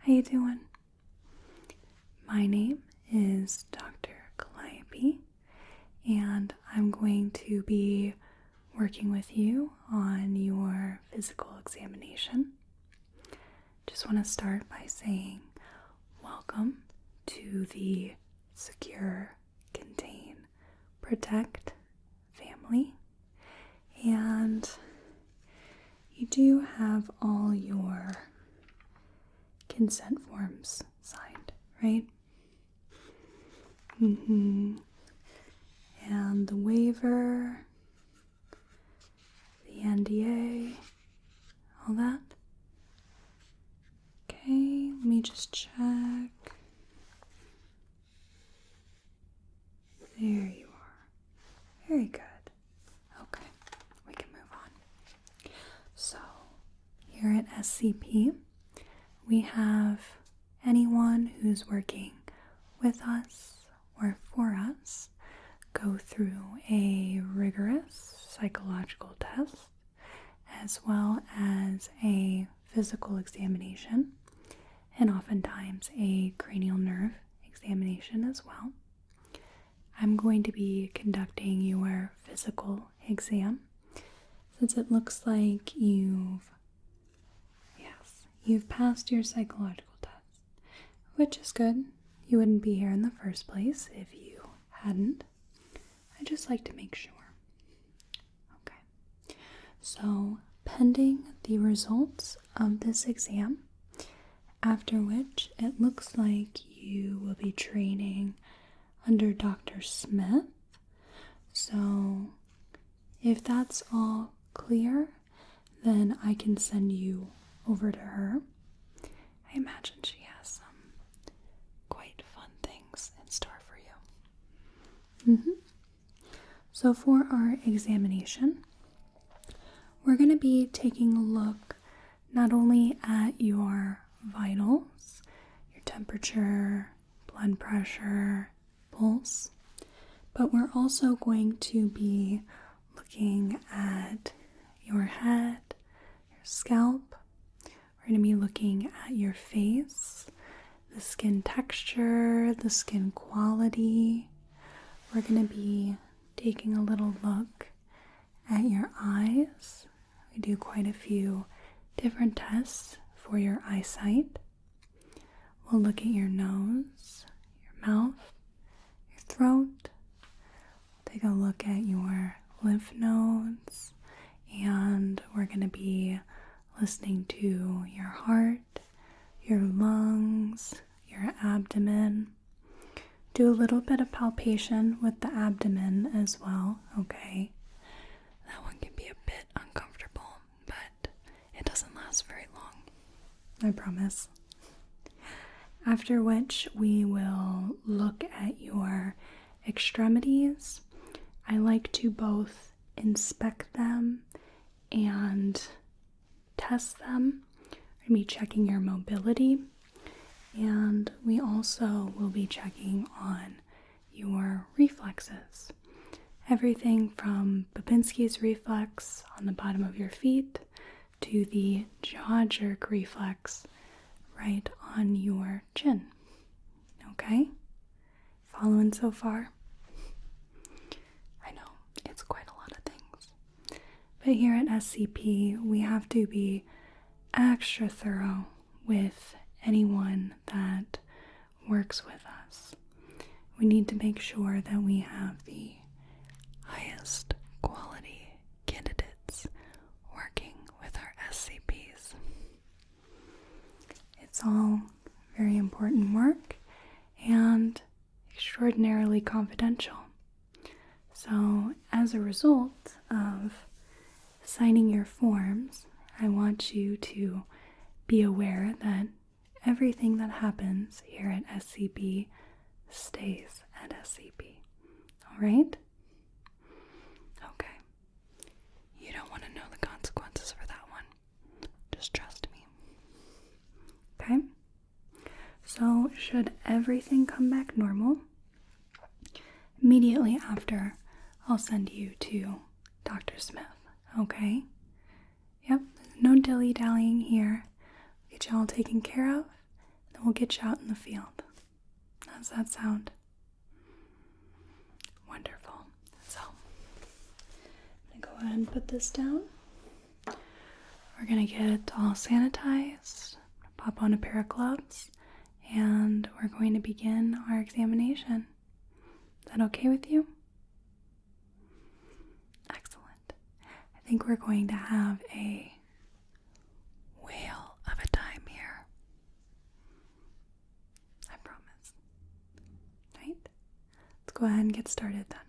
How you doing? My name is Dr. Calliope, and I'm going to be working with you on your physical examination. Just want to start by saying welcome to the Secure, Contain, Protect family. And you do have all your consent forms signed, right? And the waiver, the NDA, all that. Okay, let me just check. There you are. Very good. Okay, we can move on. So, here at SCP, we have anyone who's working with us or for us go through a rigorous psychological test as well as a physical examination and oftentimes a cranial nerve examination as well. I'm going to be conducting your physical exam since it looks like you've passed your psychological test, which is good. You wouldn't be here in the first place if you hadn't. I just like to make sure. Okay. So, pending the results of this exam, after which it looks like you will be training under Dr. Smith. So, if that's all clear, then I can send you over to her. I imagine she has some quite fun things in store for you. So for our examination, we're going to be taking a look not only at your vitals, your temperature, blood pressure, pulse, but we're also going to be looking at your head, your scalp. We're going to be looking at your face, the skin texture, the skin quality. We're going to be taking a little look at your eyes. We do quite a few different tests for your eyesight. We'll look at your nose, your mouth, your throat. We'll take a look at your lymph nodes, and we're going to be listening to your heart, your lungs, your abdomen. Do a little bit of palpation with the abdomen as well, okay? That one can be a bit uncomfortable, but it doesn't last very long, I promise. After which we will look at your extremities. I like to both inspect them and test them. We're going to be checking your mobility, and we also will be checking on your reflexes. Everything from Babinski's reflex on the bottom of your feet to the jaw jerk reflex right on your chin. Okay? Following so far? I know, it's quite a lot of things. But here at SCP, we have to be extra thorough with anyone that works with us. We need to make sure that we have the highest quality candidates working with our SCPs. It's all very important work and extraordinarily confidential. So, as a result of signing your forms, I want you to be aware that everything that happens here at SCP stays at SCP. Alright? Okay. You don't want to know the consequences for that one. Just trust me. Okay? So, should everything come back normal, immediately after, I'll send you to Dr. Smith. Okay? Yep, no dilly-dallying here. Get you all taken care of, we'll get you out in the field. How does that sound? Wonderful. So, I'm going to go ahead and put this down. We're going to get all sanitized, pop on a pair of gloves, and we're going to begin our examination. Is that okay with you? Excellent. I think we're going to have a whale of a time here. I promise. Right? Let's go ahead and get started then.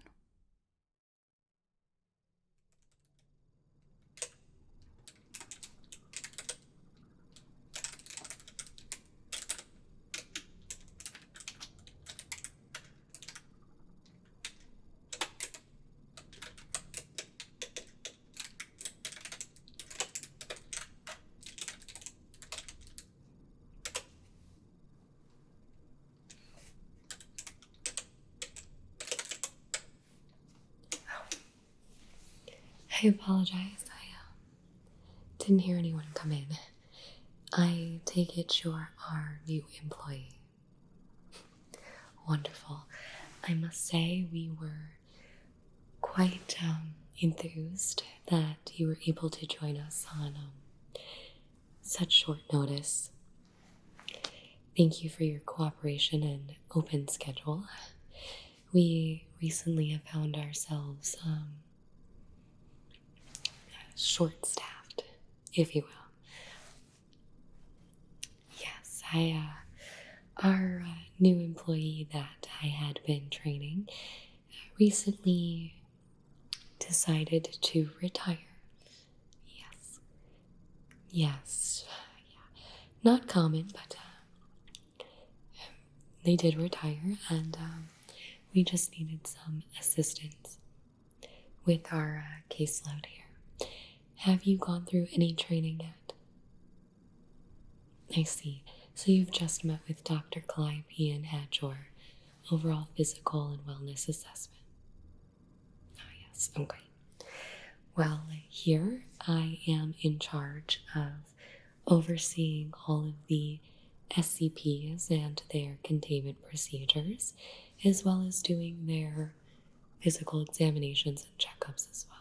I apologize. I didn't hear anyone come in. I take it you're our new employee. Wonderful. I must say we were quite enthused that you were able to join us on such short notice. Thank you for your cooperation and open schedule. We recently have found ourselves short-staffed, if you will. Yes, our new employee that I had been training recently decided to retire. Yes, yeah. Not common, but they did retire, and we just needed some assistance with our caseload here. Have you gone through any training yet? I see. So you've just met with Dr. Calliope and had your overall physical and wellness assessment. Oh, yes. Okay. Well, here I am in charge of overseeing all of the SCPs and their containment procedures, as well as doing their physical examinations and checkups as well.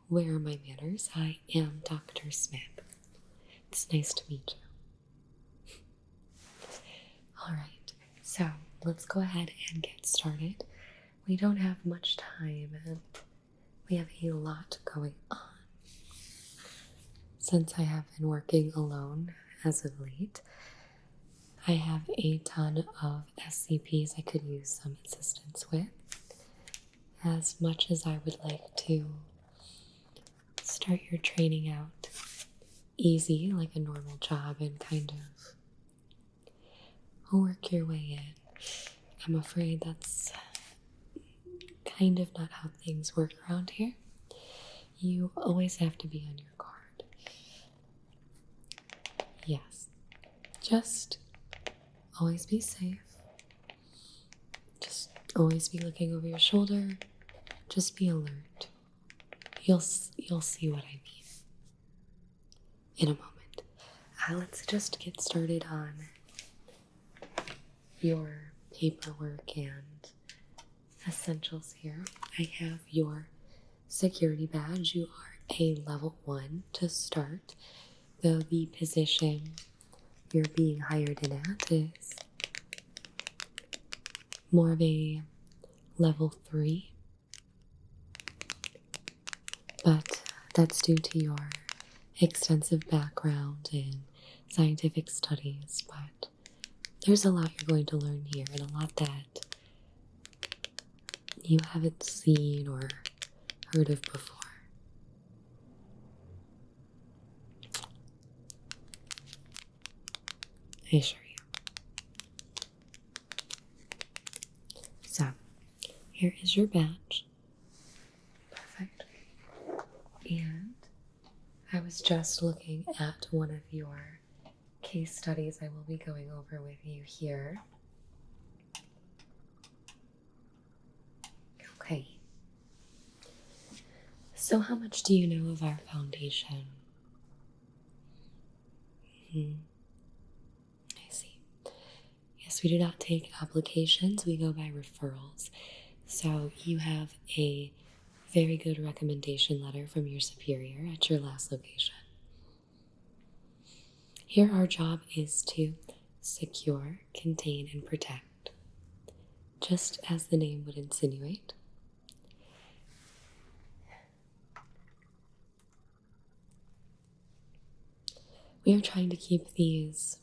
Where are my manners? I am Dr. Smith. It's nice to meet you. Alright, so let's go ahead and get started. We don't have much time and we have a lot going on. Since I have been working alone as of late, I have a ton of SCPs I could use some assistance with. As much as I would like to start your training out easy, like a normal job, and kind of work your way in, I'm afraid that's kind of not how things work around here. You always have to be on your guard. Yes. Just always be safe. Just always be looking over your shoulder. Just be alert. You'll see what I mean in a moment. Let's just get started on your paperwork and essentials here. I have your security badge. You are a level 1 to start, though the position you're being hired in at is more of a level 3. But that's due to your extensive background in scientific studies, but there's a lot you're going to learn here and a lot that you haven't seen or heard of before. I assure you. So, here is your badge. Perfect. And I was just looking at one of your case studies I will be going over with you here. Okay. So how much do you know of our foundation? Yes, we do not take applications, we go by referrals. So you have a very good recommendation letter from your superior at your last location. Here, our job is to secure, contain, and protect, just as the name would insinuate. We are trying to keep these,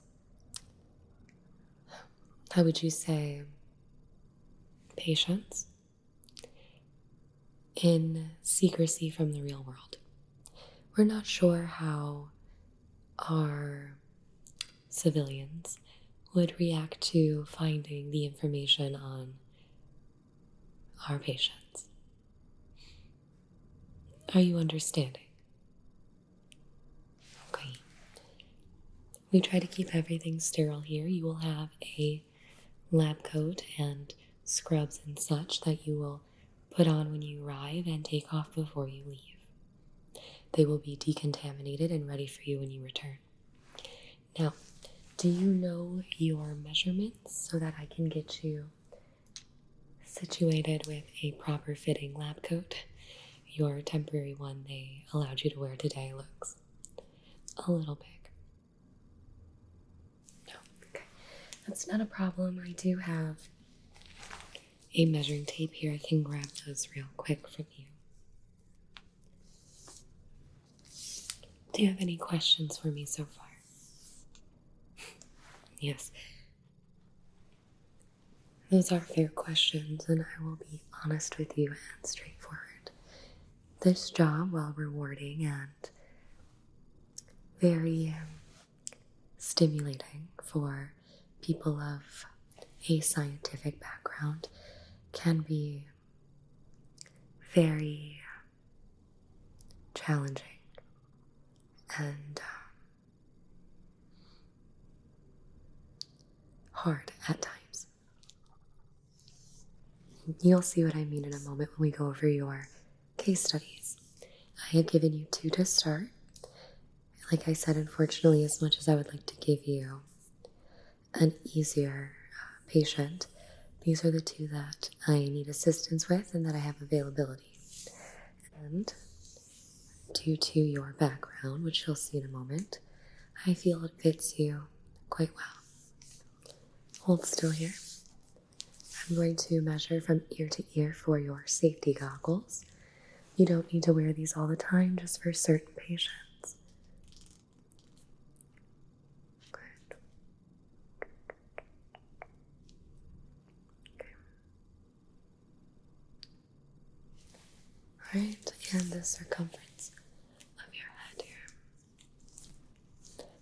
how would you say, patients in secrecy from the real world. We're not sure how our civilians would react to finding the information on our patients. Are you understanding? Okay. We try to keep everything sterile here. You will have a lab coat and scrubs and such that you will put on when you arrive and take off before you leave. They will be decontaminated and ready for you when you return. Now, do you know your measurements so that I can get you situated with a proper fitting lab coat? Your temporary one they allowed you to wear today looks a little big. No, okay. That's not a problem. I do have a measuring tape here. I can grab those real quick from you. Do you have any questions for me so far? Yes. Those are fair questions, and I will be honest with you and straightforward. This job, while rewarding and very stimulating for people of a scientific background, can be very challenging and hard at times. You'll see what I mean in a moment when we go over your case studies. I have given you 2 to start. Like I said, unfortunately, as much as I would like to give you an easier patient, these are the 2 that I need assistance with and that I have availability. And due to your background, which you'll see in a moment, I feel it fits you quite well. Hold still here. I'm going to measure from ear to ear for your safety goggles. You don't need to wear these all the time, just for certain patients. Good. Okay. Alright, and the circumference of your head here.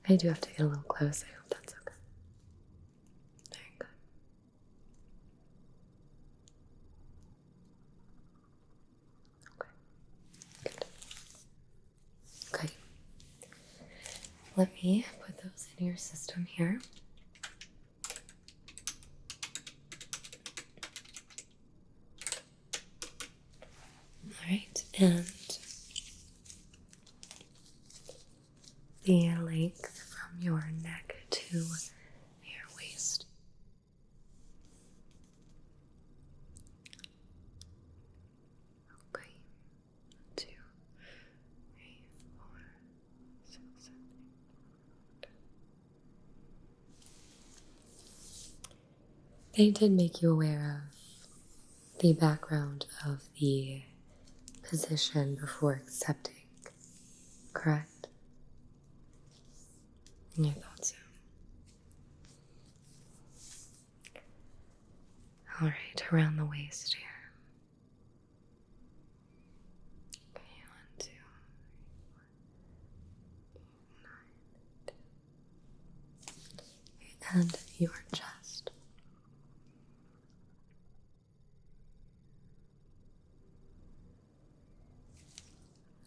I do have to get a little close. I hope that's okay. Very good. Good. Okay. Let me put those in your system here. Alright, and the length from your neck to your waist. Okay. 2, 3, 4, 6, 7, 8. They did make you aware of the background of the position before accepting, correct? I thought so. Alright, around the waist here. Okay, 1, 2, 3, 4, 5, 6, 7, 8. And your chest.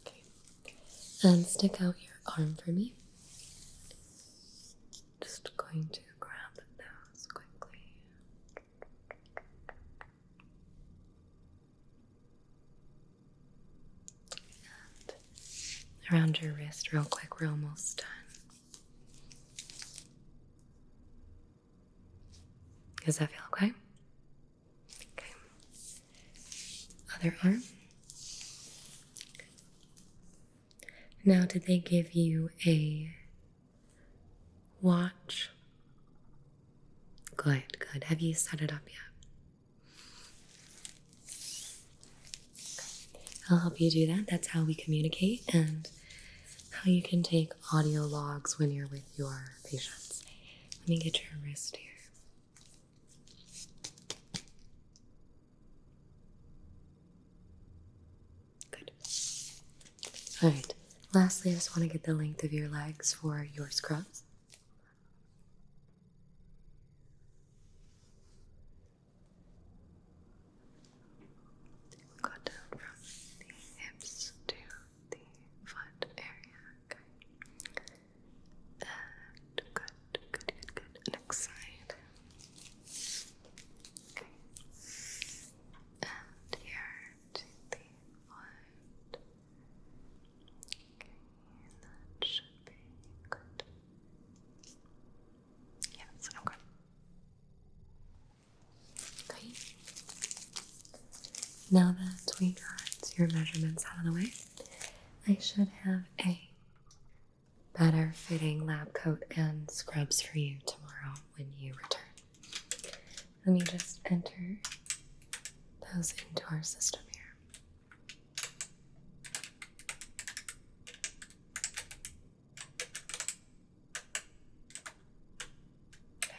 Okay. And stick out your arm for me. Just going to grab those quickly. And around your wrist real quick, we're almost done. Does that feel okay? Okay. Other arm. Now, did they give you a watch? Good, good. Have you set it up yet? I'll help you do that. That's how we communicate and how you can take audio logs when you're with your patients. Let me get your wrist here. Good. All right. Lastly, I just want to get the length of your legs for your scrubs. Go down from the hips to the foot area. Okay. And good. Next side. Okay. And here to the foot. Okay, that should be good. Yes, okay. Okay. Now that we got your measurements out of the way, I should have a better fitting lab coat and scrubs for you tomorrow when you return. Let me just enter those into our system here. Okay.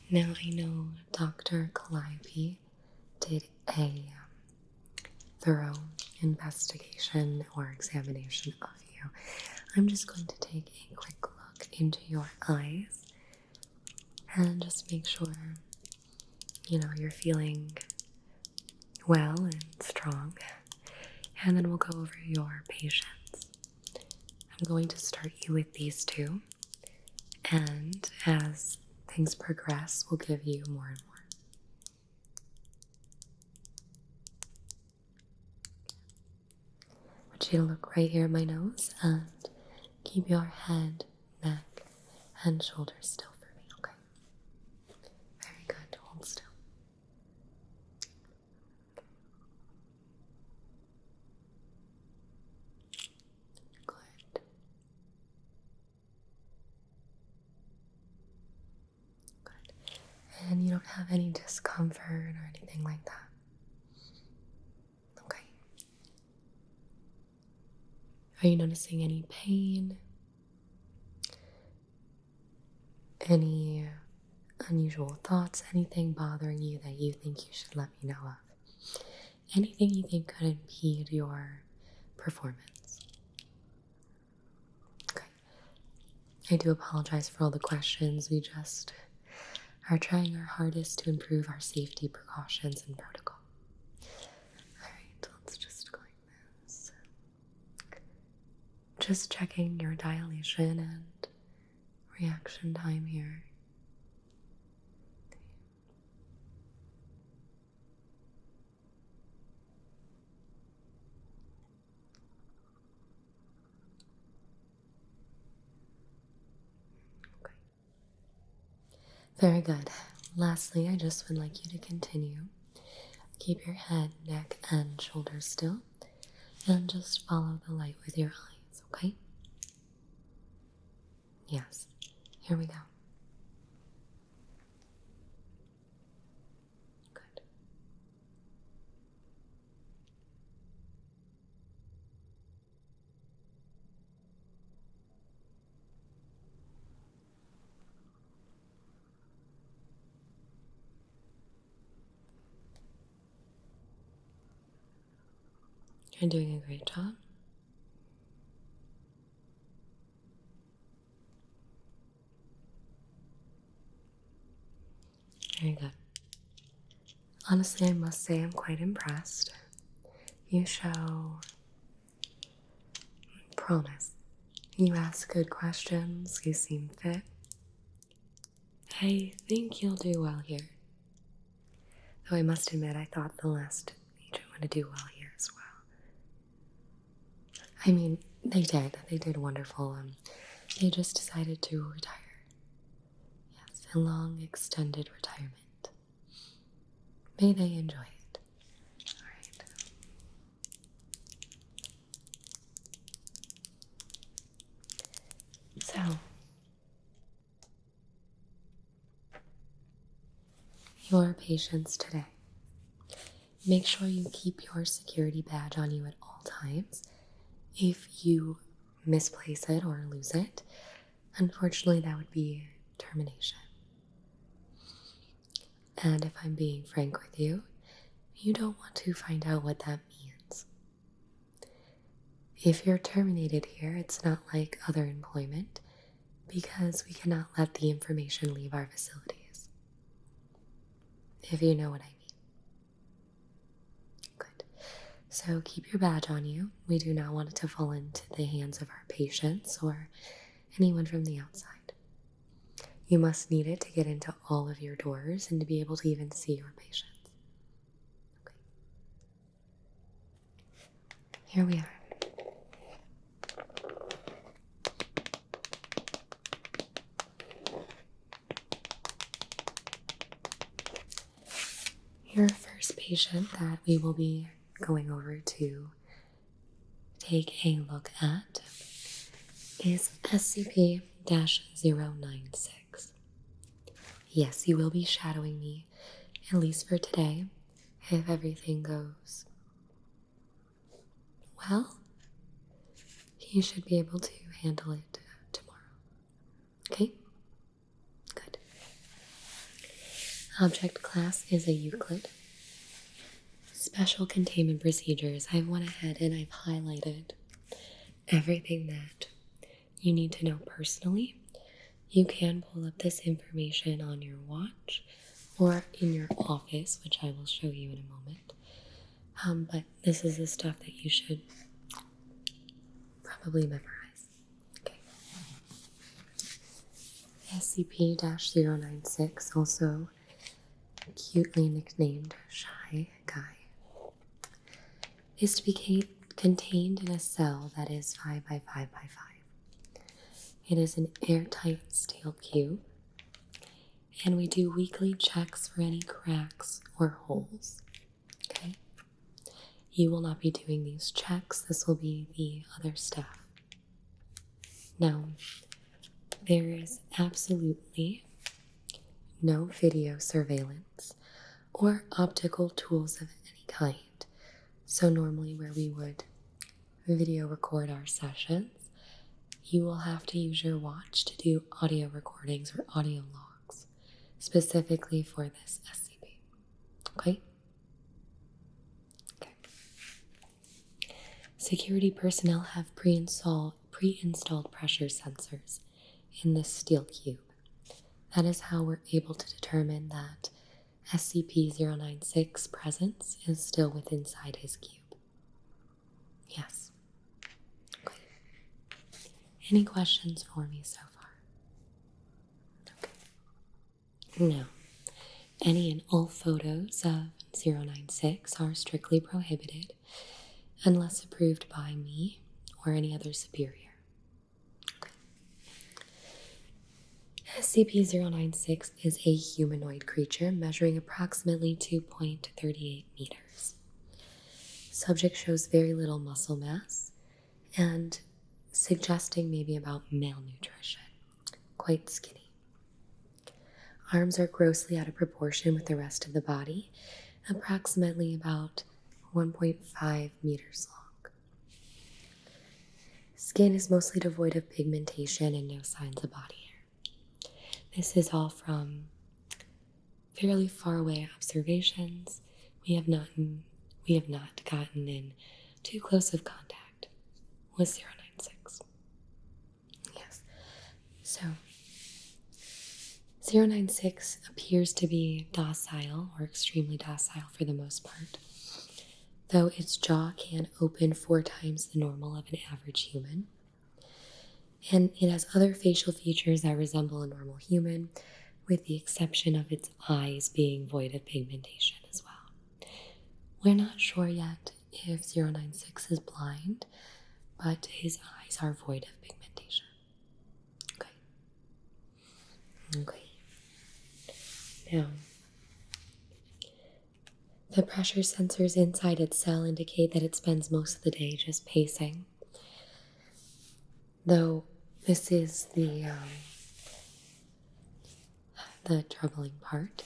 Now I know Dr. Calliope did a thorough investigation or examination of you. I'm just going to take a quick look into your eyes and just make sure, you're feeling well and strong. And then we'll go over your patients. I'm going to start you with these two. And as things progress, we'll give you more and more. I want you to look right here at my nose and keep your head, neck, and shoulders still for me, okay? Very good. Hold still. Good. Good. And you don't have any discomfort or anything like that? Okay. Are you noticing any pain? Any unusual thoughts? Anything bothering you that you think you should let me know of? Anything you think could impede your performance? Okay. I do apologize for all the questions. We just are trying our hardest to improve our safety precautions and protocol. Alright, let's just go like this. Just checking your dilation and reaction time here. Okay. Very good. Lastly, I just would like you to continue. Keep your head, neck, and shoulders still, and just follow the light with your eyes, okay? Yes. Here we go. Good. You're doing a great job. Very good. Honestly, I must say I'm quite impressed. You show promise. You ask good questions. You seem fit. I think you'll do well here. Though I must admit, I thought the last agent would do well here as well. I mean, they did. They did wonderful. They just decided to retire. Yes, a long, extended retirement. May they enjoy it. Alright. So, your patients today. Make sure you keep your security badge on you at all times. If you misplace it or lose it, unfortunately, that would be termination. And if I'm being frank with you, you don't want to find out what that means. If you're terminated here, it's not like other employment because we cannot let the information leave our facilities. If you know what I mean. Good. So keep your badge on you. We do not want it to fall into the hands of our patients or anyone from the outside. You must need it to get into all of your doors and to be able to even see your patients. Okay. Here we are. Your first patient that we will be going over to take a look at is SCP-096. Yes, you will be shadowing me, at least for today, if everything goes well. You should be able to handle it tomorrow. Okay? Good. Object class is a Euclid. Special containment procedures. I've went ahead and I've highlighted everything that you need to know personally. You can pull up this information on your watch or in your office, which I will show you in a moment. But this is the stuff that you should probably memorize. Okay. SCP-096, also cutely nicknamed Shy Guy, is to be contained in a cell that is 5 by 5 by 5. It is an airtight steel cube, and we do weekly checks for any cracks or holes. Okay? You will not be doing these checks. This will be the other staff. Now, there is absolutely no video surveillance or optical tools of any kind. So normally where we would video record our sessions, you will have to use your watch to do audio recordings or audio logs, specifically for this SCP. Okay? Okay. Security personnel have pre-installed pressure sensors in this steel cube. That is how we're able to determine that SCP-096 presence is still within inside his cube. Yes. Okay. Any questions for me so far? Okay. No. Any and all photos of 096 are strictly prohibited unless approved by me or any other superior. SCP-096 is a humanoid creature measuring approximately 2.38 meters. Subject shows very little muscle mass and suggesting maybe about malnutrition. Quite skinny. Arms are grossly out of proportion with the rest of the body, approximately about 1.5 meters long. Skin is mostly devoid of pigmentation and no signs of body hair. This is all from fairly far away observations. We have not gotten in too close of contact with 096. Yes. So 096 appears to be docile or extremely docile for the most part, though its jaw can open 4 times the normal of an average human. And it has other facial features that resemble a normal human, with the exception of its eyes being void of pigmentation as well. We're not sure yet if 096 is blind, but his eyes are void of pigmentation. Okay. Now, the pressure sensors inside its cell indicate that it spends most of the day just pacing. Though this is the troubling part.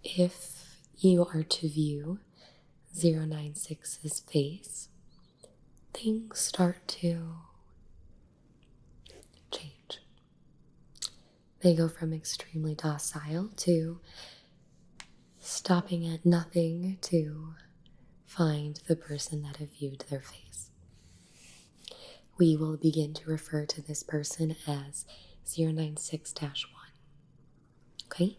If you are to view 096's face, things start to change. They go from extremely docile to stopping at nothing to find the person that have viewed their face. We will begin to refer to this person as 096-1. Okay?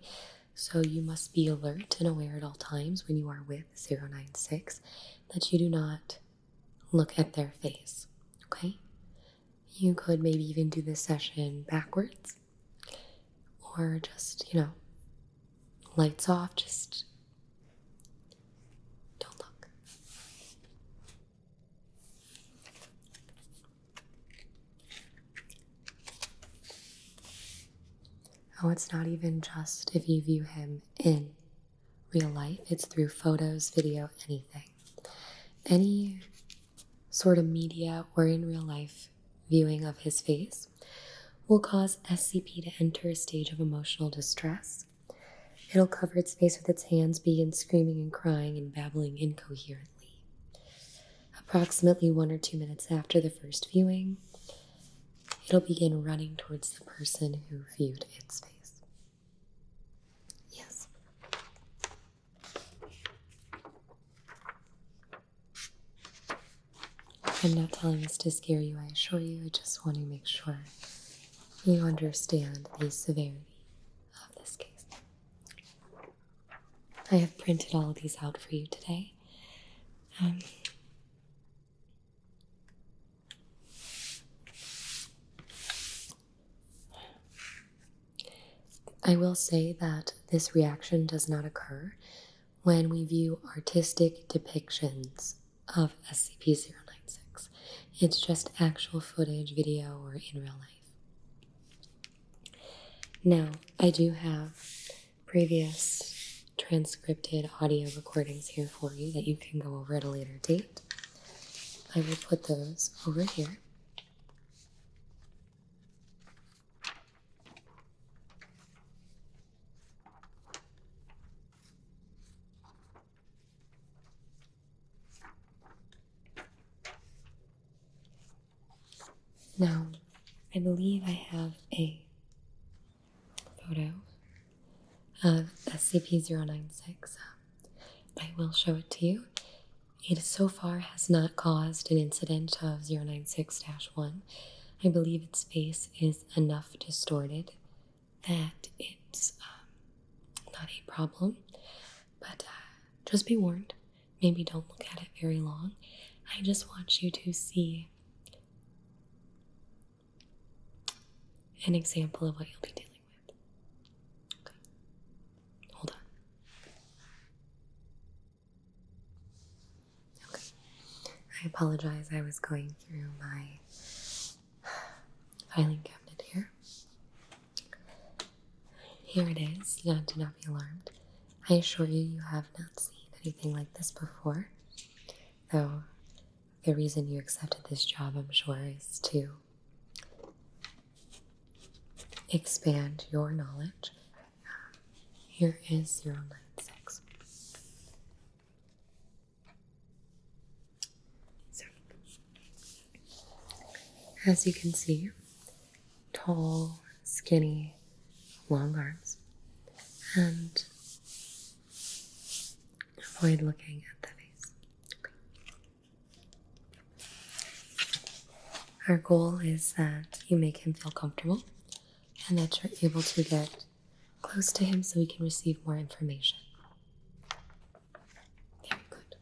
So you must be alert and aware at all times when you are with 096 that you do not look at their face. Okay? You could maybe even do this session backwards, or just, lights off, just don't look. Oh, it's not even just if you view him in real life, it's through photos, video, anything. Any sort of media or in real life viewing of his face will cause SCP to enter a stage of emotional distress. It'll cover its face with its hands, begin screaming and crying and babbling incoherently. Approximately 1 or 2 minutes after the first viewing, it'll begin running towards the person who viewed its face. Yes. I'm not telling this to scare you, I assure you. I just want to make sure you understand the severity of this case. I have printed all of these out for you today. I will say that this reaction does not occur when we view artistic depictions of SCP-096. It's just actual footage, video, or in real life. Now, I do have previous transcripted audio recordings here for you that you can go over at a later date. I will put those over here. Now, I believe I have a photo of SCP-096. I will show it to you. It so far has not caused an incident of 096-1. I believe its face is enough distorted that it's not a problem. But just be warned, maybe don't look at it very long. I just want you to see an example of what you'll be dealing with. Okay. Hold on. Okay. I apologize, I was going through my filing cabinet here. Here it is. Do not be alarmed. I assure you, you have not seen anything like this before. Though, the reason you accepted this job, I'm sure, is to expand your knowledge. Here is 096. So, as you can see, tall, skinny, long arms, and avoid looking at the face. Okay. Our goal is that you make him feel comfortable and that you're able to get close to him so we can receive more information. Very good.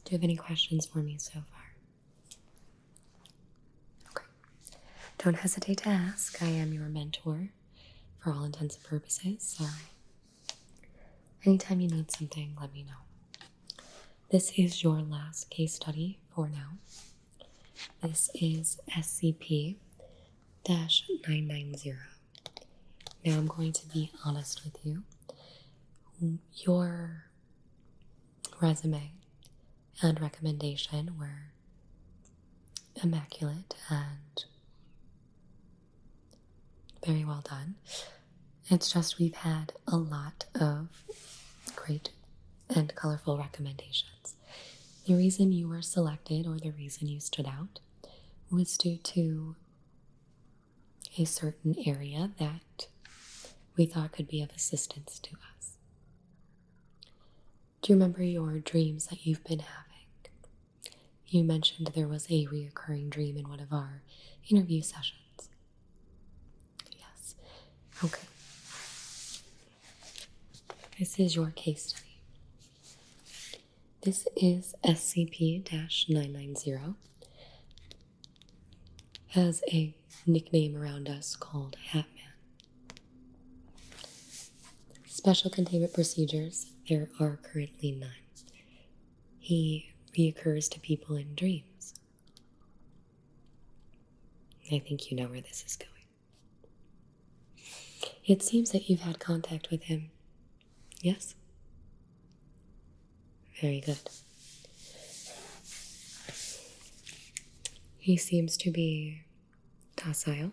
Do you have any questions for me so far? Okay. Don't hesitate to ask. I am your mentor for all intents and purposes, so anytime you need something, let me know. This is your last case study for now. This is SCP-990. Now I'm going to be honest with you. Your resume and recommendation were immaculate and very well done. It's just we've had a lot of great and colorful recommendations. The reason you were selected, or the reason you stood out, was due to a certain area that we thought could be of assistance to us. Do you remember your dreams that you've been having? You mentioned there was a reoccurring dream in one of our interview sessions. Yes. Okay. This is your case study. This is SCP-990. Has a nickname around us called Hatman. Special containment procedures, there are currently none. He reoccurs to people in dreams. I think you know where this is going. It seems that you've had contact with him. Yes? Very good. He seems to be docile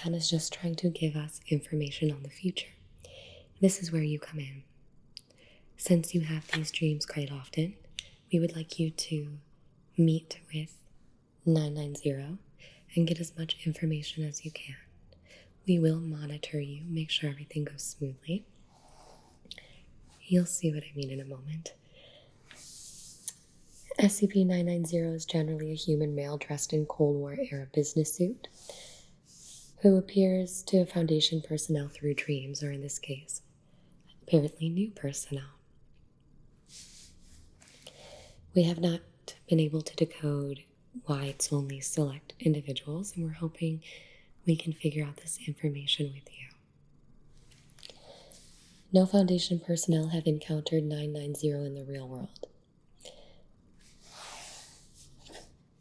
and is just trying to give us information on the future. This is where you come in. Since you have these dreams quite often, we would like you to meet with 990 and get as much information as you can. We will monitor you, make sure everything goes smoothly. You'll see what I mean in a moment. SCP-990 is generally a human male dressed in Cold War-era business suit who appears to Foundation personnel through dreams, or in this case, apparently new personnel. We have not been able to decode why it's only select individuals, and we're hoping we can figure out this information with you. No Foundation personnel have encountered 990 in the real world.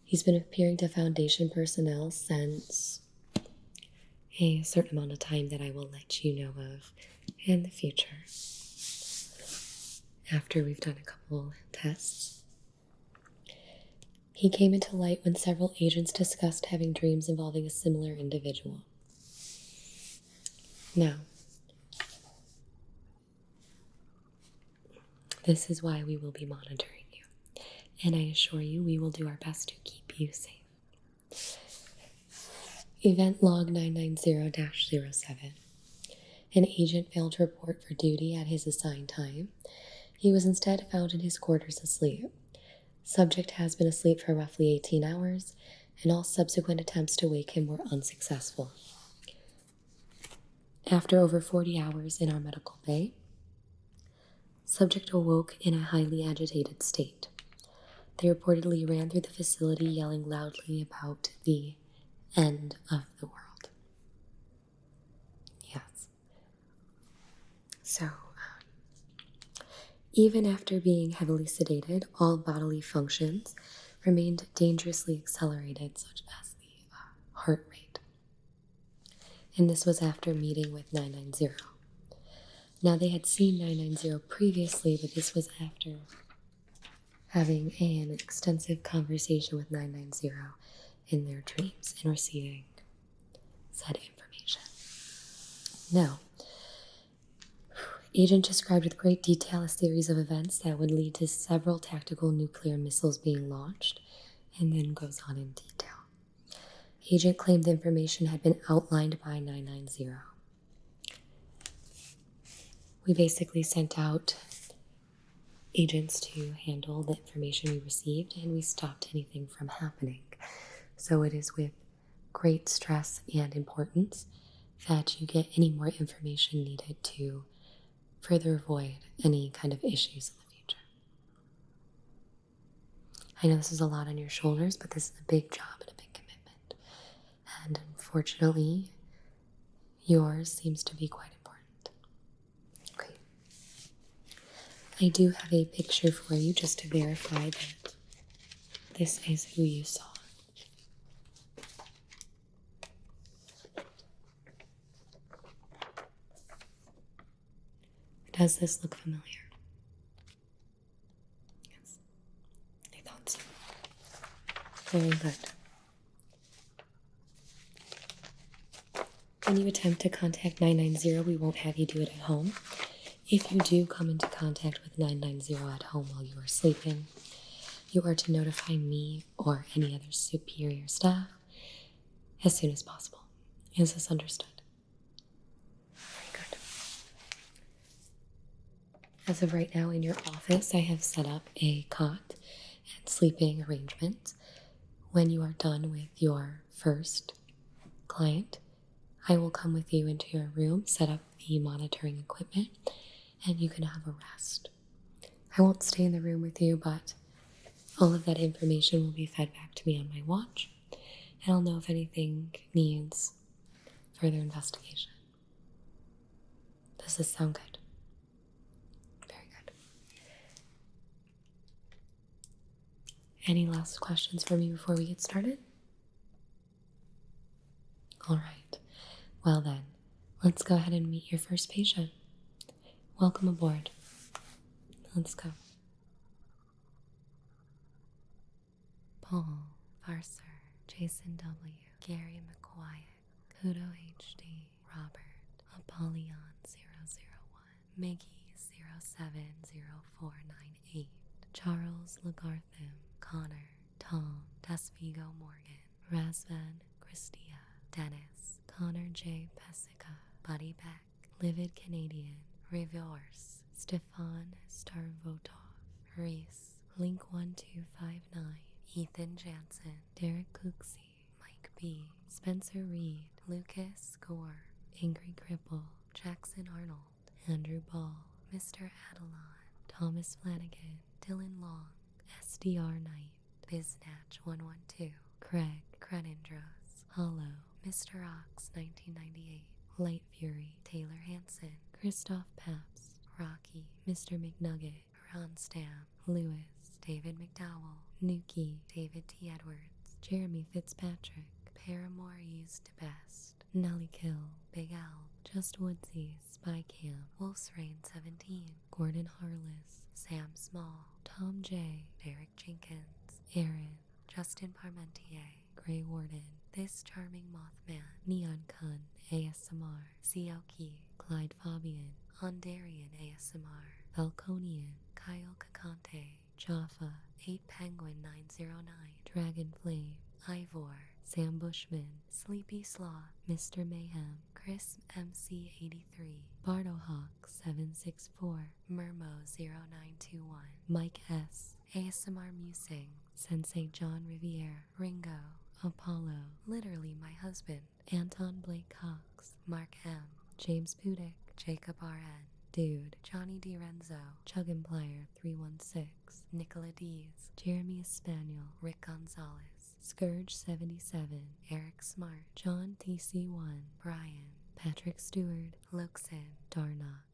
He's been appearing to Foundation personnel since a certain amount of time that I will let you know of in the future. After we've done a couple tests. He came into light when several agents discussed having dreams involving a similar individual. Now, this is why we will be monitoring you, and I assure you we will do our best to keep you safe. Event log 990-07. An agent failed to report for duty at his assigned time. He was instead found in his quarters asleep. Subject has been asleep for roughly 18 hours, and all subsequent attempts to wake him were unsuccessful. After over 40 hours in our medical bay, subject awoke in a highly agitated state. They reportedly ran through the facility yelling loudly about the end of the world. Yes. So, even after being heavily sedated, all bodily functions remained dangerously accelerated, such as the heart rate. And this was after meeting with 990. Now, they had seen 990 previously, but this was after having an extensive conversation with 990 in their dreams and receiving said information. Now, Agent described with great detail a series of events that would lead to several tactical nuclear missiles being launched, and then goes on in detail. Agent claimed the information had been outlined by 990. We basically sent out agents to handle the information we received, and we stopped anything from happening. So it is with great stress and importance that you get any more information needed to further avoid any kind of issues in the future. I know this is a lot on your shoulders, but this is a big job and a big commitment. And unfortunately, yours seems to be quite important. Okay. I do have a picture for you just to verify that this is who you saw. Does this look familiar? Yes, I thought so. Very good. When you attempt to contact 990, we won't have you do it at home. If you do come into contact with 990 at home while you are sleeping, you are to notify me or any other superior staff as soon as possible. Is this understood? Very good. As of right now in your office, I have set up a cot and sleeping arrangement. When you are done with your first client, I will come with you into your room, set up the monitoring equipment, and you can have a rest. I won't stay in the room with you, but all of that information will be fed back to me on my watch, and I'll know if anything needs further investigation. Does this sound good? Very good. Any last questions for me before we get started? All right. Well then, let's go ahead and meet your first patient. Welcome aboard. Let's go. Paul, Farser, Jason W., Gary McQuiet, Kudo HD, Robert, Apollyon 001, Miggy 070498, Charles Lagartham, Connor, Tom, Desvigo Morgan, Razvan Christia, Dennis, Connor J. Pesica, Buddy Beck, Livid Canadian, Revorse, Stefan Starvotov, Reese, Link 1259, Ethan Jansen, Derek Cooksey, Mike B, Spencer Reed, Lucas Gore, Angry Cripple, Jackson Arnold, Andrew Ball, Mr. Adelon, Thomas Flanagan, Dylan Long, SDR Knight, Biznatch 112, Craig Crenindros, Hollow, Mr. Ox 1998, Light Fury, Taylor Hanson, Christoph Pabst, Rocky, Mr. McNugget, Ron Stam, Lewis, David McDowell, Nuki, David T. Edwards, Jeremy Fitzpatrick, Paramore Used to Best, Nelly Kill, Big Al, Just Woodsy, Spy Cam, Wolf's Reign 17, Gordon Harless, Sam Small, Tom J, Derek Jenkins, Aaron, Justin Parmentier, Grey Warden, This Charming Mothman, Neon Kun, ASMR, Sioki, Clyde Fabian, Ondarian ASMR, Falconian, Kyle Kakante, Jaffa, 8 Penguin 909, Dragon Flame, Ivor, Sam Bushman, Sleepy Sloth, Mr. Mayhem, Chris MC83, Bardohawk 764, Mermo 0921, Mike S, ASMR Musing, Sensei John Riviere, Ringo, Apollo, Literally My Husband, Anton Blake Cox, Mark M, James Pudick, Jacob RN, Dude, Johnny DiRenzo, Chuggenplier 316, Nicola Dees, Jeremy Espaniel, Rick Gonzalez, Scourge 77, Eric Smart, John TC1, Brian, Patrick Stewart, Luxin, Darnock,